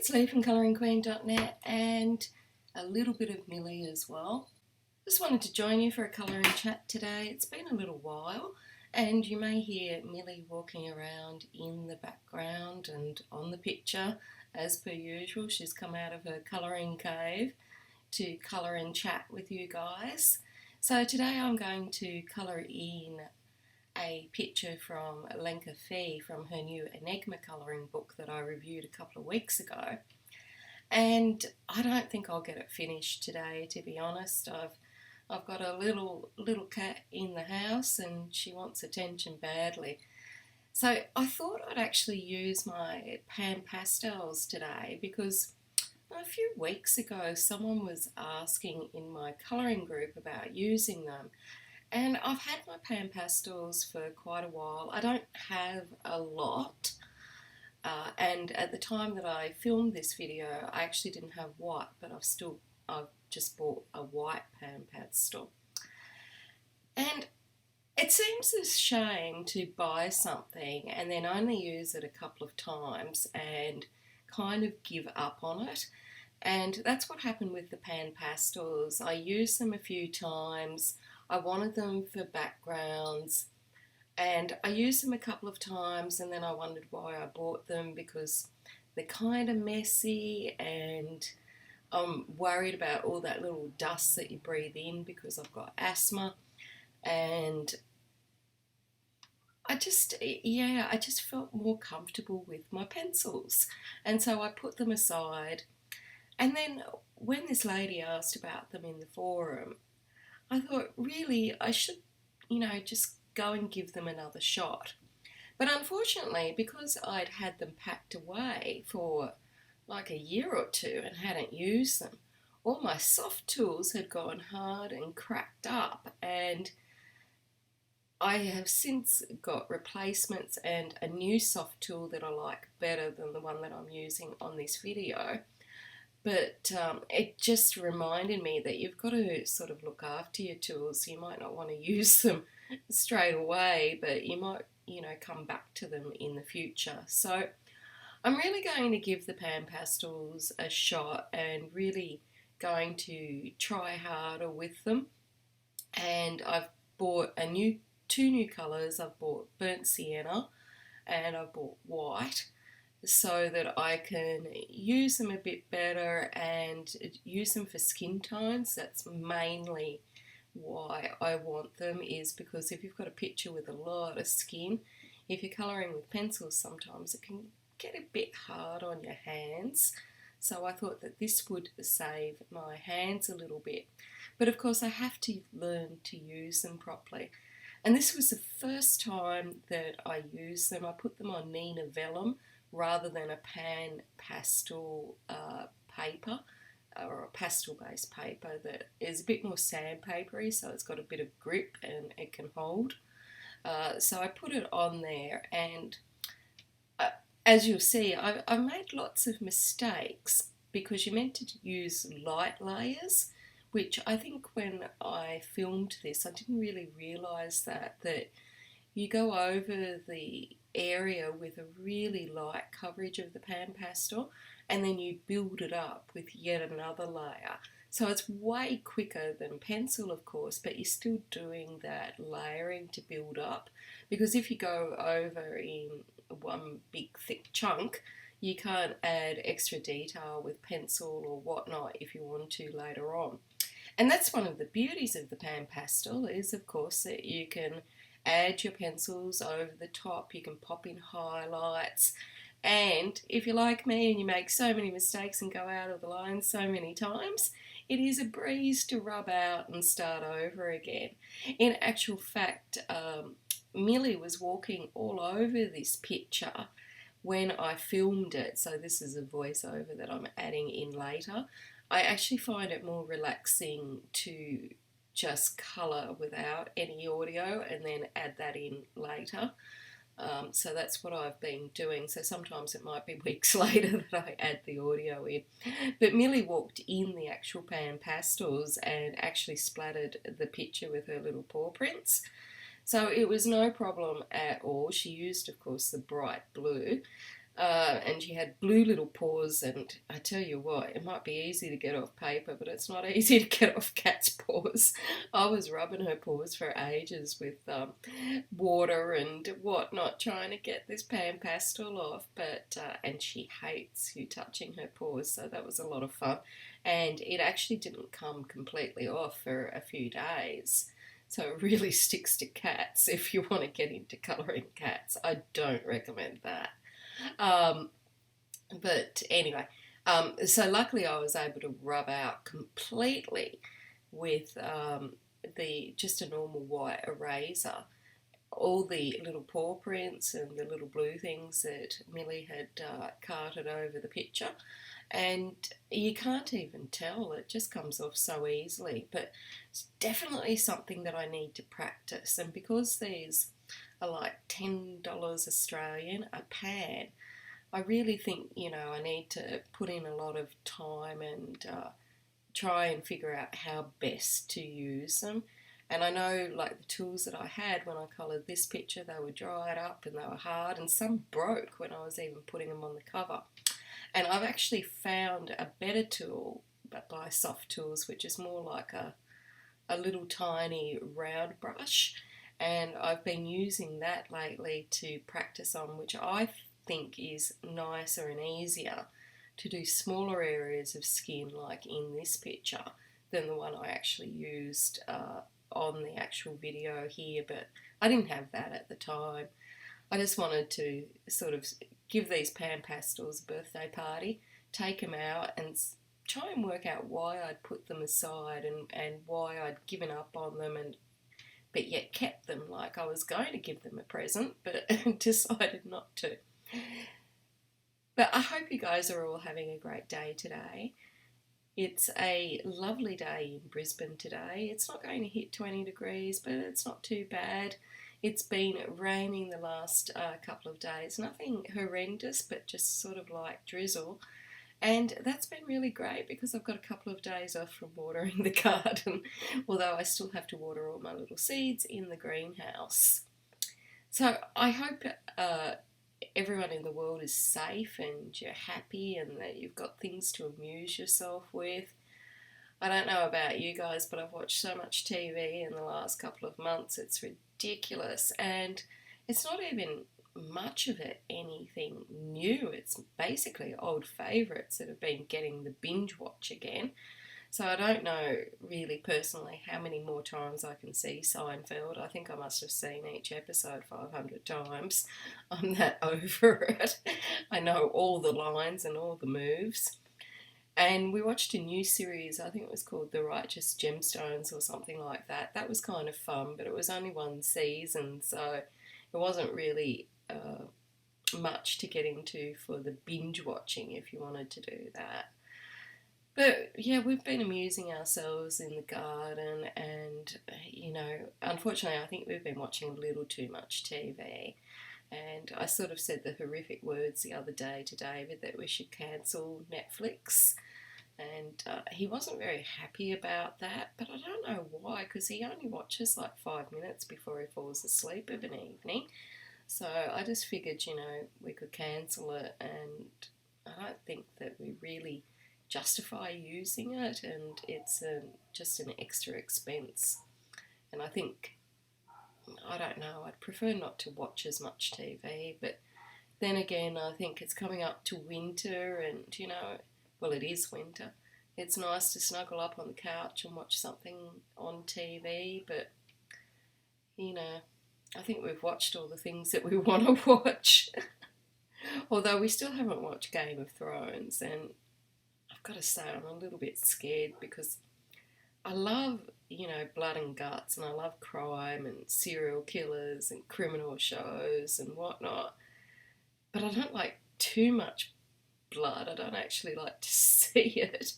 it's Lee from colouringqueen.net and a little bit of Millie as well. Just wanted to join you for a colouring chat today. It's been a little while and you may hear Millie walking around in the background and on the picture as per usual. She's come out of her colouring cave to colour and chat with you guys. So today I'm going to colour in a picture from Lenka Fi from her new Enigma colouring book that I reviewed a couple of weeks ago. And I don't think I'll get it finished today, to be honest. I've got a little cat in the house and she wants attention badly. So I thought I'd actually use my Pastels today because a few weeks ago someone was asking in my colouring group about using them. And I've had my Pastels for quite a while. I don't have a lot. And at the time that I filmed this video, I actually didn't have white, but I've just bought a white Pastel. And it seems a shame to buy something and then only use it a couple of times and kind of give up on it. And that's what happened with the Pastels. I used them a few times. I wanted them for backgrounds and I used them a couple of times and then I wondered why I bought them because they're kind of messy and I'm worried about all that little dust that you breathe in because I've got asthma. And I just felt more comfortable with my pencils. And so I put them aside. And then when this lady asked about them in the forum, I thought, really, I should, just go and give them another shot. But unfortunately, because I'd had them packed away for like a year or two and hadn't used them, all my soft tools had gone hard and cracked up. And I have since got replacements and a new soft tool that I like better than the one that I'm using on this video. But it just reminded me that you've got to sort of look after your tools. You might not want to use them straight away, but you might, come back to them in the future. So I'm really going to give the Pastels a shot and really going to try harder with them. And I've bought two new colours. I've bought burnt sienna and I've bought white, so that I can use them a bit better and use them for skin tones. That's mainly why I want them, is because if you've got a picture with a lot of skin, if you're colouring with pencils sometimes it can get a bit hard on your hands. So I thought that this would save my hands a little bit. But of course I have to learn to use them properly. And this was the first time that I used them. I put them on Nina Vellum rather than a pastel paper or a pastel-based paper that is a bit more sandpapery, so it's got a bit of grip and it can hold. So I put it on there, and as you'll see, I made lots of mistakes because you're meant to use light layers, which I think when I filmed this I didn't really realise that you go over the area with a really light coverage of the Pastel and then you build it up with yet another layer. So it's way quicker than pencil, of course, but you're still doing that layering to build up, because if you go over in one big thick chunk, you can't add extra detail with pencil or whatnot if you want to later on. And that's one of the beauties of the Pastel, is of course that you can add your pencils over the top, you can pop in highlights, and if you're like me and you make so many mistakes and go out of the line so many times, it is a breeze to rub out and start over again. In actual fact, Millie was walking all over this picture when I filmed it, so this is a voiceover that I'm adding in later. I actually find it more relaxing to just colour without any audio and then add that in later. So that's what I've been doing. So sometimes it might be weeks later that I add the audio in. But Millie walked in the actual Pastels and actually splattered the picture with her little paw prints. So it was no problem at all. She used, of course, the bright blue. And she had blue little paws, and I tell you what, it might be easy to get off paper, but it's not easy to get off Cat's paws. I was rubbing her paws for ages with water and whatnot, trying to get this pan pastel off, but and she hates you touching her paws, so that was a lot of fun. And it actually didn't come completely off for a few days. So it really sticks to cats if you want to get into colouring cats. I don't recommend that. Um, but anyway, so luckily I was able to rub out completely with the just a normal white eraser all the little paw prints and the little blue things that Millie had carted over the picture. And you can't even tell, it just comes off so easily. But it's definitely something that I need to practice. And because these are like $10 Australian a pan, I really think, I need to put in a lot of time and try and figure out how best to use them. And I know, like, the tools that I had when I coloured this picture, they were dried up and they were hard, and some broke when I was even putting them on the cover. And I've actually found a better tool, but by Soft Tools, which is more like a little tiny round brush. And I've been using that lately to practice on, which I think is nicer and easier to do smaller areas of skin, like in this picture, than the one I actually used on the actual video here. But I didn't have that at the time. I just wanted to sort of give these pan pastels a birthday party, take them out and try and work out why I'd put them aside and why I'd given up on them, but yet kept them. Like I was going to give them a present, but decided not to. But I hope you guys are all having a great day today. It's a lovely day in Brisbane today. It's not going to hit 20 degrees, but it's not too bad. It's been raining the last couple of days. Nothing horrendous, but just sort of like drizzle. And that's been really great because I've got a couple of days off from watering the garden, although I still have to water all my little seeds in the greenhouse. So I hope everyone in the world is safe and you're happy and that you've got things to amuse yourself with. I don't know about you guys, but I've watched so much TV in the last couple of months. It's ridiculous, and it's not even much of it anything new. It's basically old favourites that have been getting the binge watch again. So I don't know really personally how many more times I can see Seinfeld. I think I must have seen each episode 500 times. I'm that over it. I know all the lines and all the moves. And we watched a new series, I think it was called The Righteous Gemstones or something like that. That was kind of fun, but it was only one season, so it wasn't really much to get into for the binge watching if you wanted to do that. But yeah, we've been amusing ourselves in the garden, and unfortunately I think we've been watching a little too much TV. And I sort of said the horrific words the other day to David that we should cancel Netflix. And he wasn't very happy about that, but I don't know why, because he only watches like 5 minutes before he falls asleep of an evening. So I just figured, we could cancel it, and I don't think that we really justify using it, and it's just an extra expense. And I think, I don't know, I'd prefer not to watch as much TV, but then again I think it's coming up to winter, and well, it is winter. It's nice to snuggle up on the couch and watch something on TV, but I think we've watched all the things that we want to watch. Although we still haven't watched Game of Thrones, and I've got to say I'm a little bit scared because I love, blood and guts, and I love crime and serial killers and criminal shows and whatnot. But I don't like too much blood. I don't actually like to see it.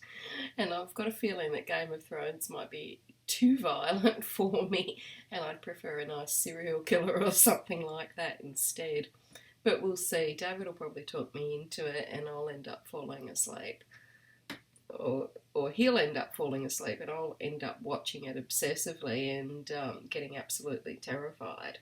And I've got a feeling that Game of Thrones might be too violent for me, and I'd prefer a nice serial killer or something like that instead. But we'll see. David will probably talk me into it, and I'll end up falling asleep. Or he'll end up falling asleep and I'll end up watching it obsessively and getting absolutely terrified.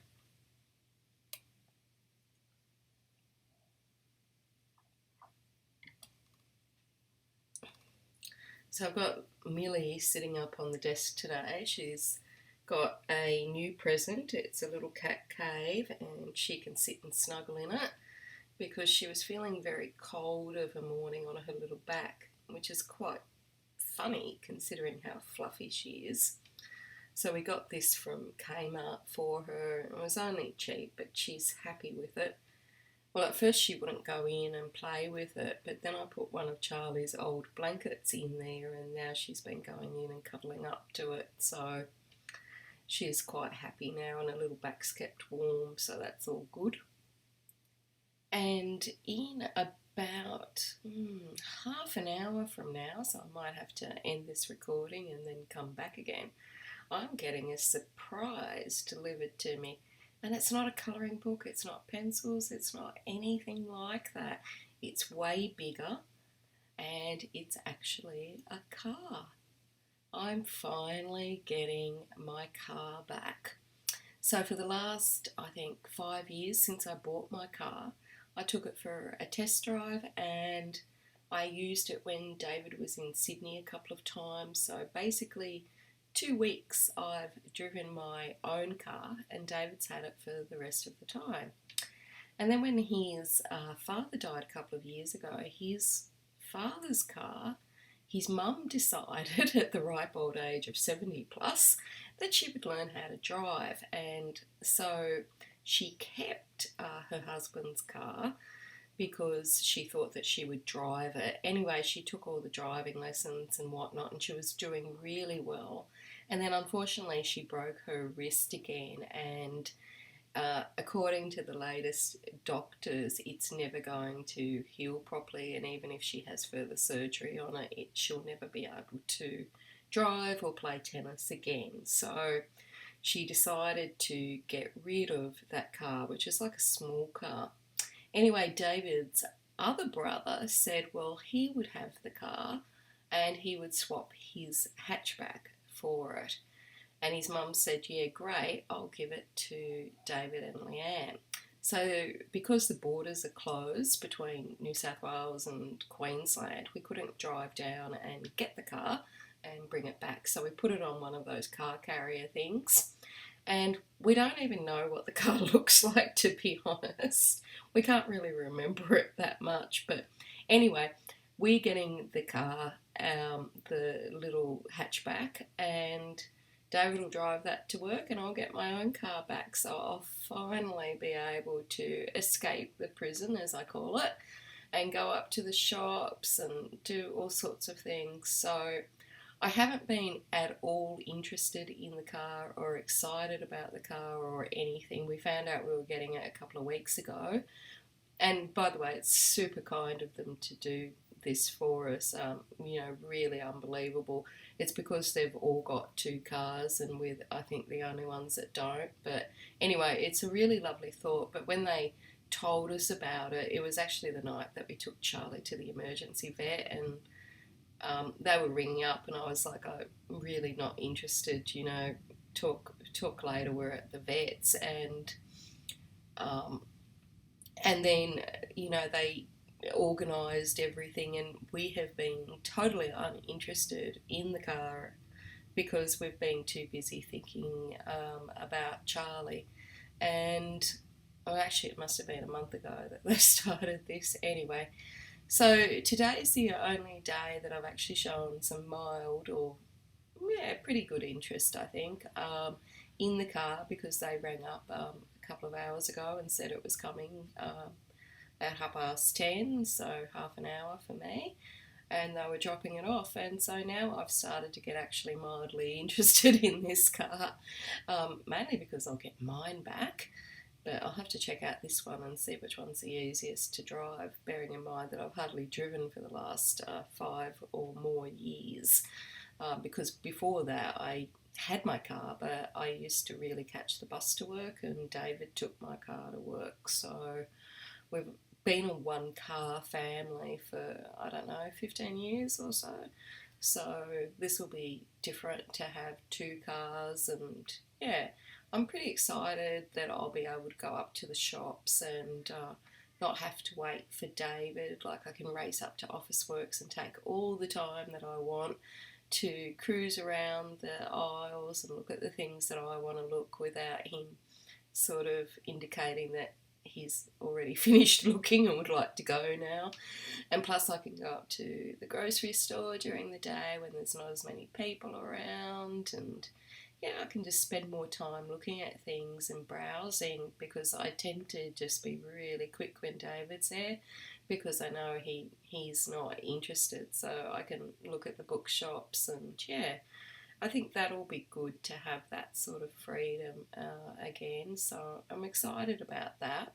So I've got Millie sitting up on the desk today. She's got a new present. It's a little cat cave and she can sit and snuggle in it because she was feeling very cold of a morning on her little back, which is quite funny considering how fluffy she is. So we got this from Kmart for her. It was only cheap, but she's happy with it. Well, at first she wouldn't go in and play with it, but then I put one of Charlie's old blankets in there and now she's been going in and cuddling up to it. So she is quite happy now and her little back's kept warm, so that's all good. And in about half an hour from now, so I might have to end this recording and then come back again, I'm getting a surprise delivered to me. And it's not a colouring book, it's not pencils, it's not anything like that. It's way bigger and it's actually a car. I'm finally getting my car back. So for the last, I think, 5 years since I bought my car, I took it for a test drive and I used it when David was in Sydney a couple of times. So basically 2 weeks I've driven my own car and David's had it for the rest of the time. And then when his father died a couple of years ago, his father's car, his mum decided at the ripe old age of 70 plus that she would learn how to drive, and so she kept her husband's car because she thought that she would drive it. Anyway, she took all the driving lessons and whatnot and she was doing really well. And then unfortunately she broke her wrist again and according to the latest doctors, it's never going to heal properly, and even if she has further surgery on it, she'll never be able to drive or play tennis again. So she decided to get rid of that car, which is like a small car. Anyway, David's other brother said, well, he would have the car and he would swap his hatchback for it. And his mum said, yeah, great, I'll give it to David and Leanne. So because the borders are closed between New South Wales and Queensland, we couldn't drive down and get the car and bring it back. So we put it on one of those car carrier things. And we don't even know what the car looks like, to be honest. We can't really remember it that much. But anyway, we're getting the car, the little hatchback, and David will drive that to work and I'll get my own car back. So I'll finally be able to escape the prison, as I call it, and go up to the shops and do all sorts of things. So I haven't been at all interested in the car or excited about the car or anything. We found out we were getting it a couple of weeks ago. And by the way, it's super kind of them to do this for us, really unbelievable. It's because they've all got 2 cars and we're, I think, the only ones that don't. But anyway, it's a really lovely thought. But when they told us about it, it was actually the night that we took Charlie to the emergency vet, and they were ringing up and I was like, I'm really not interested, talk later, we're at the vets. And then, they organised everything and we have been totally uninterested in the car because we've been too busy thinking about Charlie. And actually it must have been a month ago that they started this anyway. So today's the only day that I've actually shown some mild or pretty good interest, I think, in the car, because they rang up a couple of hours ago and said it was coming at 10:30, so half an hour for me, and they were dropping it off. And so now I've started to get actually mildly interested in this car, mainly because I'll get mine back. But I'll have to check out this one and see which one's the easiest to drive, bearing in mind that I've hardly driven for the last 5 or more years. Because before that I had my car, but I used to really catch the bus to work and David took my car to work. So we've been a 1-car family for, 15 years or so. So this will be different to have 2 cars, and I'm pretty excited that I'll be able to go up to the shops and not have to wait for David. Like I can race up to Officeworks and take all the time that I want to cruise around the aisles and look at the things that I want to look without him sort of indicating that he's already finished looking and would like to go now. And plus I can go up to the grocery store during the day when there's not as many people around, and yeah, I can just spend more time looking at things and browsing, because I tend to just be really quick when David's there, because I know he's not interested, so I can look at the bookshops, and yeah, I think that'll be good to have that sort of freedom again, so I'm excited about that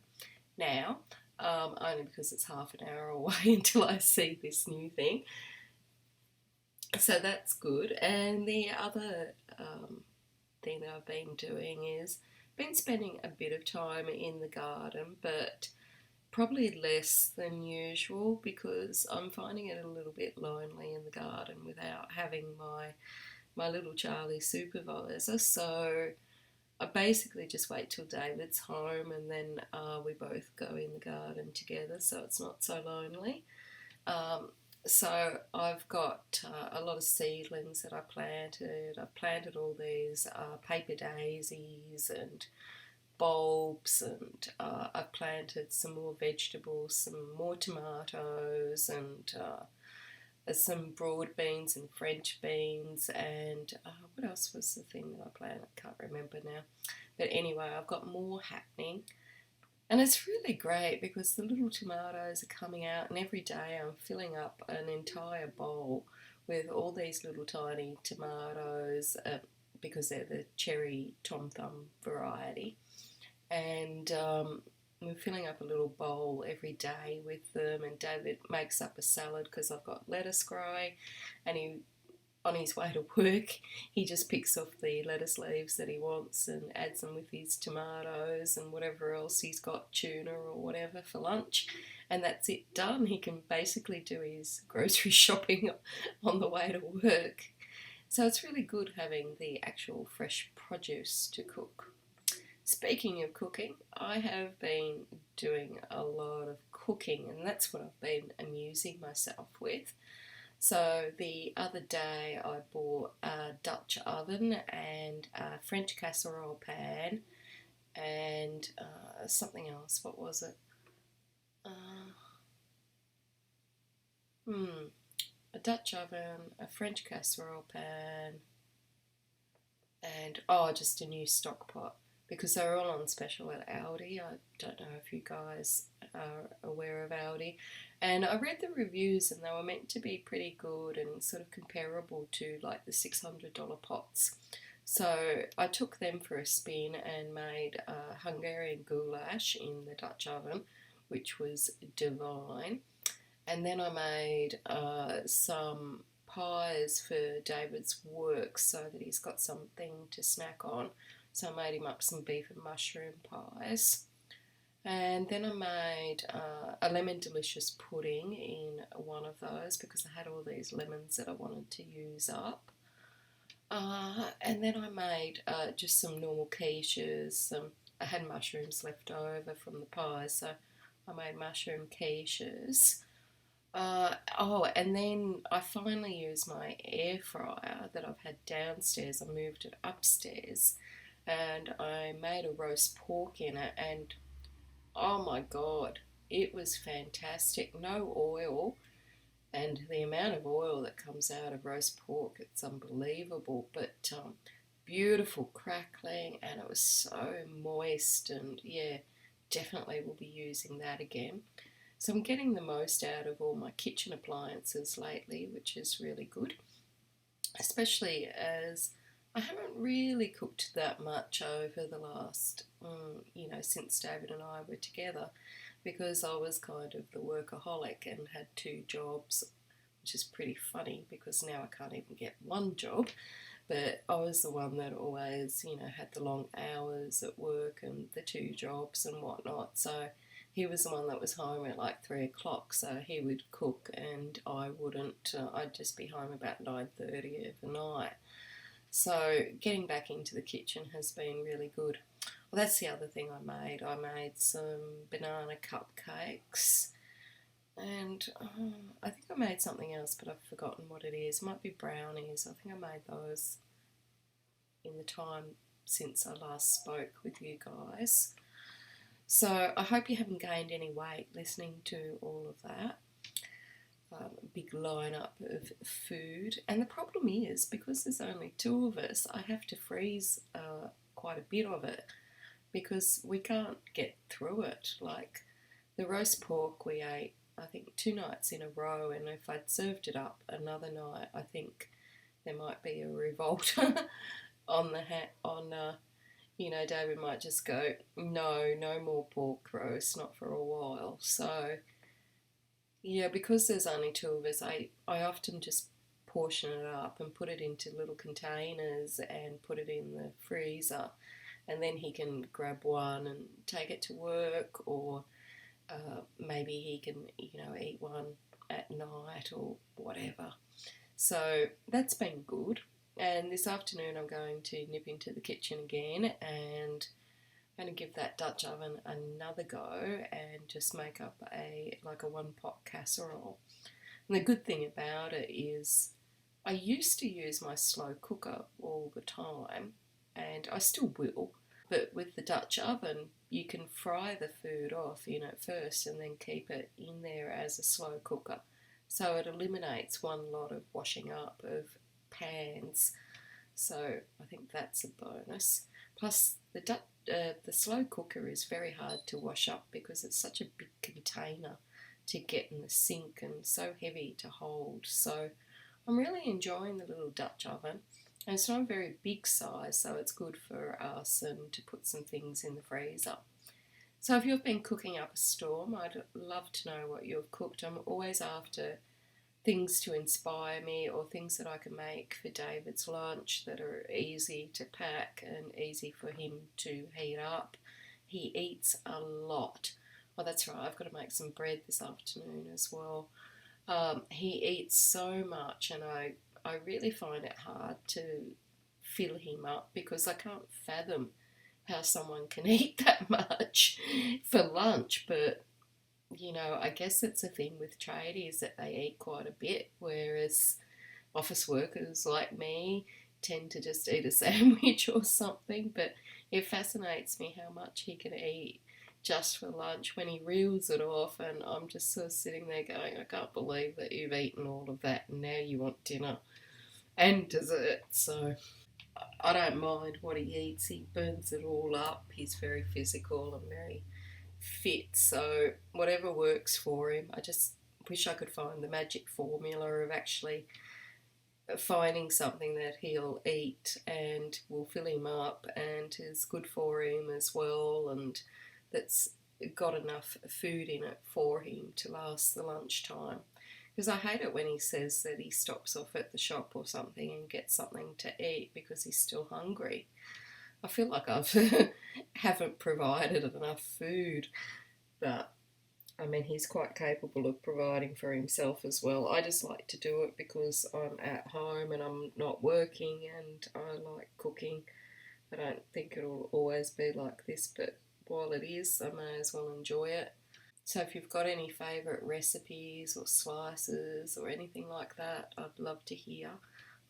now, only because it's half an hour away until I see this new thing. So that's good. And the other thing that I've been doing is been spending a bit of time in the garden, but probably less than usual, because I'm finding it a little bit lonely in the garden without having my little Charlie supervisor. So I basically just wait till David's home, and then we both go in the garden together, so it's not so lonely. So I've got a lot of seedlings that I planted. I've planted all these paper daisies and bulbs, and I've planted some more vegetables, some more tomatoes, and some broad beans and French beans, and what else was the thing that I planted? I can't remember now. But anyway, I've got more happening. And it's really great because the little tomatoes are coming out, and every day I'm filling up an entire bowl with all these little tiny tomatoes, because they're the cherry Tom Thumb variety. And I'm filling up a little bowl every day with them, and David makes up a salad because I've got lettuce growing, and on his way to work, he just picks off the lettuce leaves that he wants and adds them with his tomatoes and whatever else he's got, tuna or whatever, for lunch, and that's it, done. He can basically do his grocery shopping on the way to work. So it's really good having the actual fresh produce to cook. Speaking of cooking, I have been doing a lot of cooking, and that's what I've been amusing myself with. So the other day I bought a Dutch oven and a French casserole pan and something else. What was it? A Dutch oven, a French casserole pan, and just a new stock pot, because they're all on special at Aldi. I don't know if you guys are aware of Aldi. And I read the reviews, and they were meant to be pretty good and sort of comparable to like the $600 pots. So I took them for a spin and made a Hungarian goulash in the Dutch oven, which was divine. And then I made some pies for David's work so that he's got something to snack on. So I made him up some beef and mushroom pies. And then I made a lemon delicious pudding in one of those, because I had all these lemons that I wanted to use up. And then I made just some normal quiches. I had mushrooms left over from the pies, so I made mushroom quiches. And then I finally used my air fryer that I've had downstairs. I moved it upstairs, and I made a roast pork in it, and oh my god, it was fantastic. No oil, and the amount of oil that comes out of roast pork, it's unbelievable, but beautiful crackling, and it was so moist, and yeah, definitely will be using that again. So I'm getting the most out of all my kitchen appliances lately, which is really good, especially as I haven't really cooked that much over the last, since David and I were together, because I was kind of the workaholic and had 2 jobs, which is pretty funny because now I can't even get one job. But I was the one that always, had the long hours at work and the 2 jobs and whatnot. So he was the one that was home at like 3 o'clock, so he would cook and I wouldn't. I'd just be home about 9:30 overnight. So getting back into the kitchen has been really good. Well, that's the other thing I made. I made some banana cupcakes, and I think I made something else, but I've forgotten what it is. It might be brownies. I think I made those in the time since I last spoke with you guys. So I hope you haven't gained any weight listening to all of that. Big lineup of food. And the problem is, because there's only two of us, I have to freeze quite a bit of it because we can't get through it. Like the roast pork we ate, I think 2 nights in a row, and if I'd served it up another night, I think there might be a revolt on David might just go, no more pork roast, not for a while. So yeah, because there's only two of us, I often just portion it up and put it into little containers and put it in the freezer, and then he can grab one and take it to work, or maybe he can, eat one at night or whatever. So that's been good. And this afternoon I'm going to nip into the kitchen again, and I'm going to give that Dutch oven another go and just make up a 1-pot casserole. And the good thing about it is I used to use my slow cooker all the time, and I still will, but with the Dutch oven you can fry the food off in it first and then keep it in there as a slow cooker. So it eliminates one lot of washing up of pans. So I think that's a bonus. Plus the slow cooker is very hard to wash up because it's such a big container to get in the sink and so heavy to hold. So I'm really enjoying the little Dutch oven. And it's not a very big size, so it's good for us and to put some things in the freezer. So if you've been cooking up a storm, I'd love to know what you've cooked. I'm always after things to inspire me, or things that I can make for David's lunch that are easy to pack and easy for him to heat up. He eats a lot. Oh, that's right, I've got to make some bread this afternoon as well. He eats so much, and I really find it hard to fill him up because I can't fathom how someone can eat that much for lunch. But I guess it's a thing with tradies that they eat quite a bit, whereas office workers like me tend to just eat a sandwich or something. But it fascinates me how much he can eat just for lunch when he reels it off, and I'm just sort of sitting there going, I can't believe that you've eaten all of that and now you want dinner and dessert. So I don't mind what he eats. He burns it all up. He's very physical and very fit, so whatever works for him. I just wish I could find the magic formula of actually finding something that he'll eat and will fill him up and is good for him as well, and that's got enough food in it for him to last the lunchtime. Because I hate it when he says that he stops off at the shop or something and gets something to eat because he's still hungry. I feel like I haven't provided enough food, but I mean, he's quite capable of providing for himself as well. I just like to do it because I'm at home and I'm not working and I like cooking. I don't think it'll always be like this, but while it is, I may as well enjoy it. So if you've got any favourite recipes or slices or anything like that, I'd love to hear.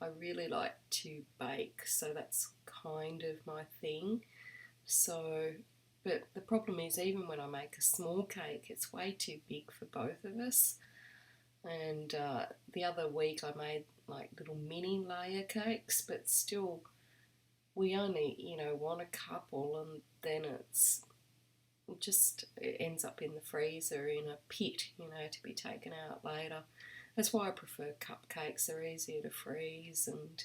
I really like to bake, so that's kind of my thing. So, but the problem is, even when I make a small cake, it's way too big for both of us. And the other week I made like little mini layer cakes, but still we only, want a couple, and then it ends up in the freezer in a pit, to be taken out later. That's why I prefer cupcakes. They're easier to freeze and,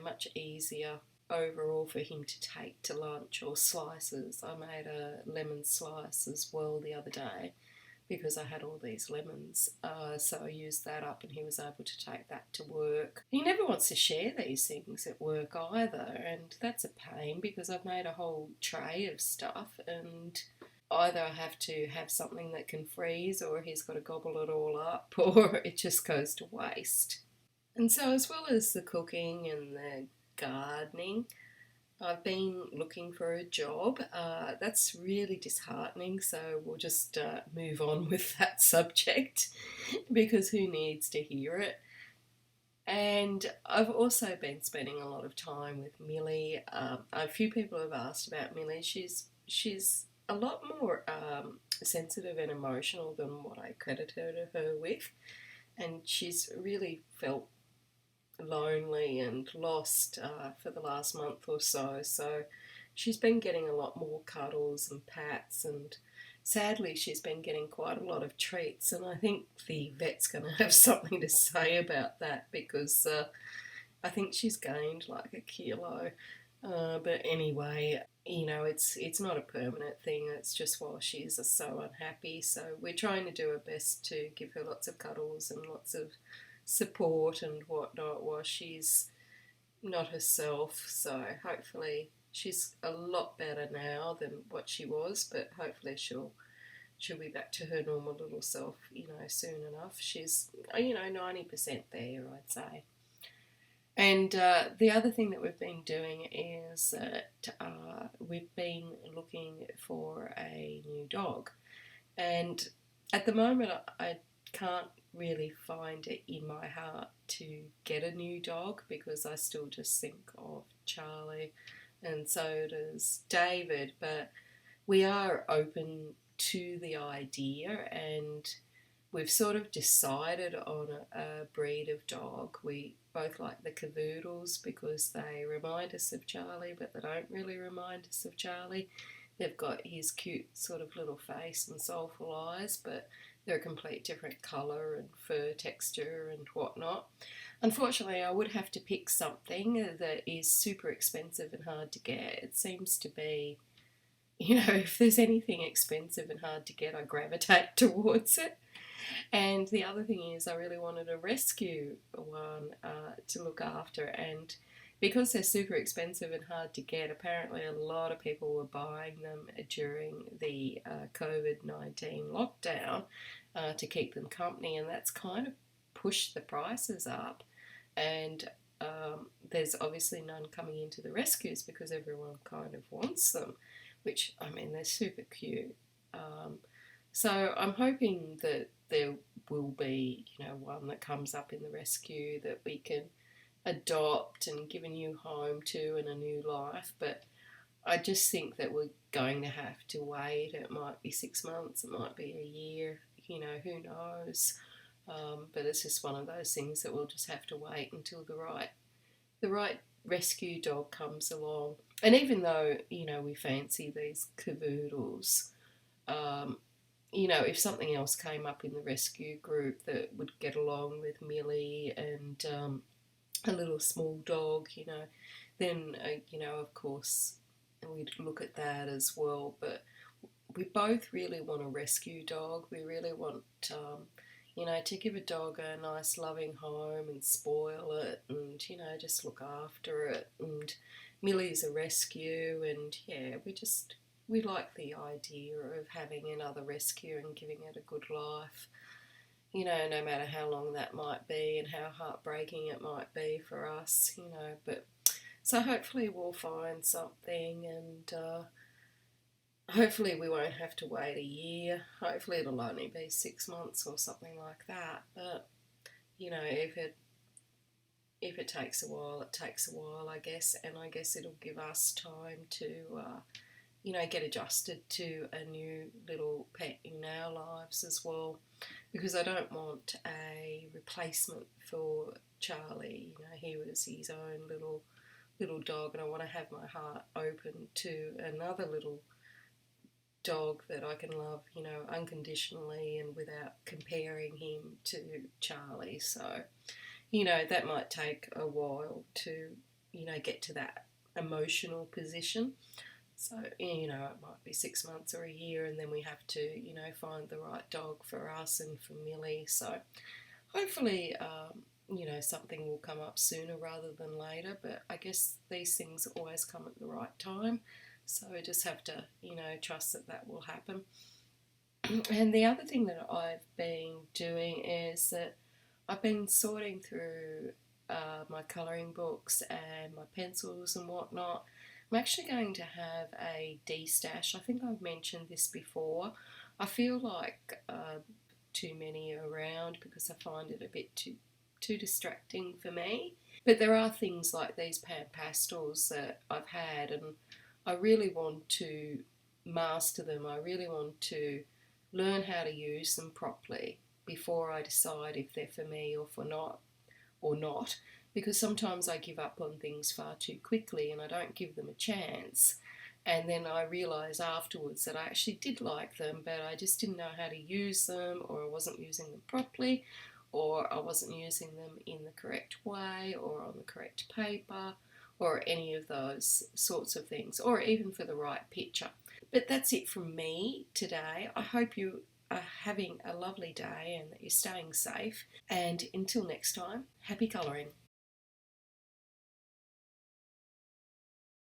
much easier overall for him to take to lunch. Or slices. I made a lemon slice as well the other day because I had all these lemons. So I used that up and he was able to take that to work. He never wants to share these things at work either, and that's a pain because I've made a whole tray of stuff, and either I have to have something that can freeze, or he's got to gobble it all up, or it just goes to waste. And so, as well as the cooking and the gardening, I've been looking for a job. That's really disheartening, so we'll just move on with that subject because who needs to hear it? And I've also been spending a lot of time with Millie. A few people have asked about Millie. She's a lot more sensitive and emotional than what I credited her with, and she's really felt lonely and lost for the last month or so. So she's been getting a lot more cuddles and pats, and sadly, she's been getting quite a lot of treats. And I think the vet's going to have something to say about that because I think she's gained like a kilo. But anyway, it's not a permanent thing. It's just while she's so unhappy. So we're trying to do our best to give her lots of cuddles and lots of support and whatnot while she's not herself. So hopefully she's a lot better now than what she was, but hopefully she'll be back to her normal little self, soon enough. She's 90% there, I'd say. And the other thing that we've been doing is that we've been looking for a new dog. And at the moment, I can't really find it in my heart to get a new dog because I still just think of Charlie, and so does David. But we are open to the idea, and we've sort of decided on a breed of dog. We both like the cavoodles because they remind us of Charlie, but they don't really remind us of Charlie. They've got his cute sort of little face and soulful eyes, but they're a complete different colour and fur texture and whatnot. Unfortunately, I would have to pick something that is super expensive and hard to get. It seems to be, if there's anything expensive and hard to get, I gravitate towards it. And the other thing is, I really wanted a rescue one to look after, and because they're super expensive and hard to get, apparently a lot of people were buying them during the COVID-19 lockdown to keep them company, and that's kind of pushed the prices up. And there's obviously none coming into the rescues because everyone kind of wants them, which, I mean, they're super cute. So I'm hoping that there will be, one that comes up in the rescue that we can adopt and give a new home to and a new life. But I just think that we're going to have to wait. It might be 6 months, it might be a year, who knows. But it's just one of those things that we'll just have to wait until the right rescue dog comes along. And even though, we fancy these cavoodles, if something else came up in the rescue group that would get along with Millie and a little small dog, then, of course, we'd look at that as well. But we both really want a rescue dog. We really want, to give a dog a nice loving home and spoil it and, just look after it. And Millie's a rescue, and yeah, we like the idea of having another rescue and giving it a good life, no matter how long that might be and how heartbreaking it might be for us, But so hopefully we'll find something, and hopefully we won't have to wait a year. Hopefully it'll only be 6 months or something like that. But, if it takes a while, it takes a while, I guess, and I guess it'll give us time to get adjusted to a new little pet in our lives as well, because I don't want a replacement for Charlie. He was his own little dog, and I want to have my heart open to another little dog that I can love, unconditionally and without comparing him to Charlie. So, that might take a while to, get to that emotional position. So, it might be 6 months or a year, and then we have to, find the right dog for us and for Millie. So, hopefully, something will come up sooner rather than later. But I guess these things always come at the right time. So, we just have to, trust that will happen. And the other thing that I've been doing is that I've been sorting through my colouring books and my pencils and whatnot. I'm actually going to have a de-stash. I think I've mentioned this before. I feel like too many around because I find it a bit too distracting for me. But there are things like these pastels that I've had, and I really want to master them. I really want to learn how to use them properly before I decide if they're for me or not, because sometimes I give up on things far too quickly and I don't give them a chance. And then I realise afterwards that I actually did like them, but I just didn't know how to use them, or I wasn't using them properly, or I wasn't using them in the correct way, or on the correct paper, or any of those sorts of things, or even for the right picture. But that's it from me today. I hope you are having a lovely day and that you're staying safe. And until next time, happy colouring.